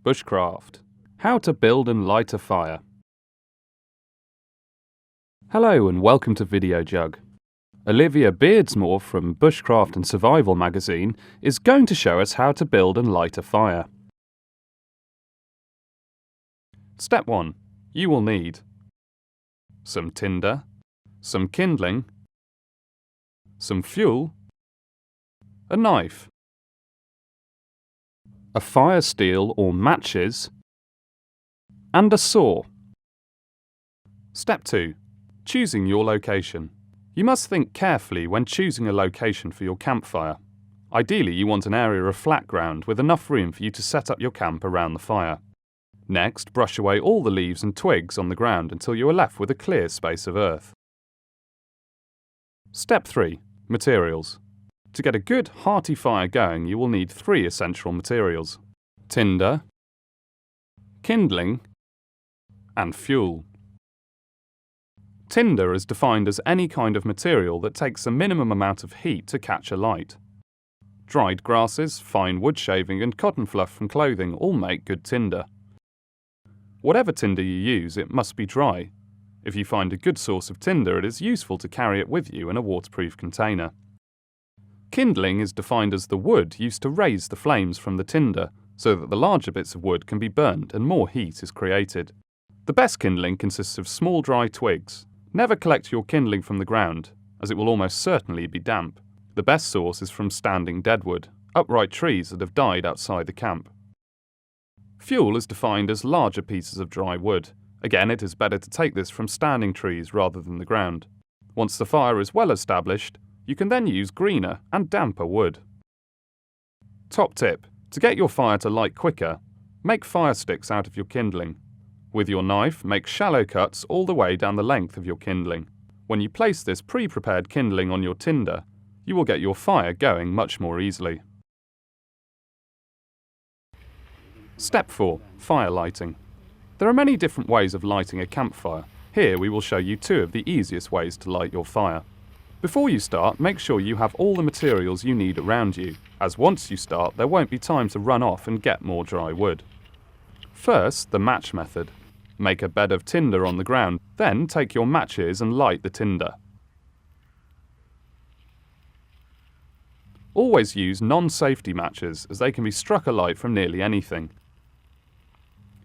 Bushcraft. How to build and light a fire. Hello and welcome to Videojug. Olivia Beardsmore from Bushcraft and Survival magazine is going to show us how to build and light a fire. Step 1. You will need some tinder, some kindling, some fuel, a knife, a fire steel or matches, and a saw. Step 2. Choosing your location. You must think carefully when choosing a location for your campfire. Ideally, you want an area of flat ground with enough room for you to set up your camp around the fire. Next, brush away all the leaves and twigs on the ground until you are left with a clear space of earth. Step 3. Materials. To get a good, hearty fire going, you will need 3 essential materials: tinder, kindling, and fuel. Tinder is defined as any kind of material that takes a minimum amount of heat to catch a light. Dried grasses, fine wood shaving, and cotton fluff from clothing all make good tinder. Whatever tinder you use, it must be dry. If you find a good source of tinder, it is useful to carry it with you in a waterproof container. Kindling is defined as the wood used to raise the flames from the tinder, so that the larger bits of wood can be burnt and more heat is created. The best kindling consists of small dry twigs. Never collect your kindling from the ground, as it will almost certainly be damp. The best source is from standing deadwood, upright trees that have died outside the camp. Fuel is defined as larger pieces of dry wood. Again, it is better to take this from standing trees rather than the ground. Once the fire is well established, you can then use greener and damper wood. Top tip: to get your fire to light quicker, make fire sticks out of your kindling. With your knife, make shallow cuts all the way down the length of your kindling. When you place this pre-prepared kindling on your tinder, you will get your fire going much more easily. Step 4. Fire lighting. There are many different ways of lighting a campfire. Here we will show you 2 of the easiest ways to light your fire. Before you start, make sure you have all the materials you need around you, as once you start there won't be time to run off and get more dry wood. First, the match method. Make a bed of tinder on the ground, then take your matches and light the tinder. Always use non-safety matches, as they can be struck alight from nearly anything.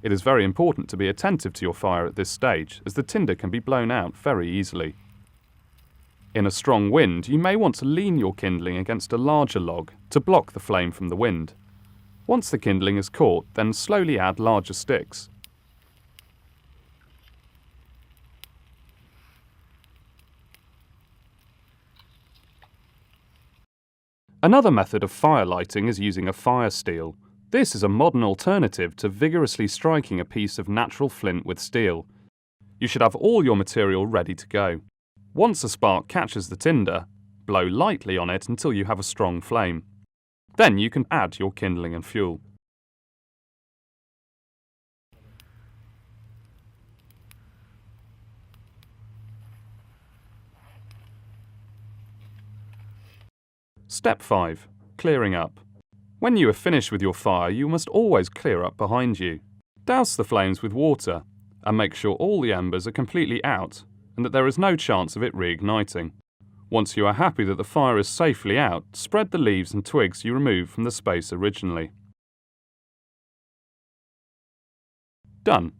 It is very important to be attentive to your fire at this stage, as the tinder can be blown out very easily. In a strong wind, you may want to lean your kindling against a larger log to block the flame from the wind. Once the kindling is caught, then slowly add larger sticks. Another method of fire lighting is using a fire steel. This is a modern alternative to vigorously striking a piece of natural flint with steel. You should have all your material ready to go. Once a spark catches the tinder, blow lightly on it until you have a strong flame. Then you can add your kindling and fuel. Step 5. Clearing up. When you are finished with your fire, you must always clear up behind you. Douse the flames with water, and make sure all the embers are completely out, and that there is no chance of it reigniting. Once you are happy that the fire is safely out, spread the leaves and twigs you removed from the space originally. Done.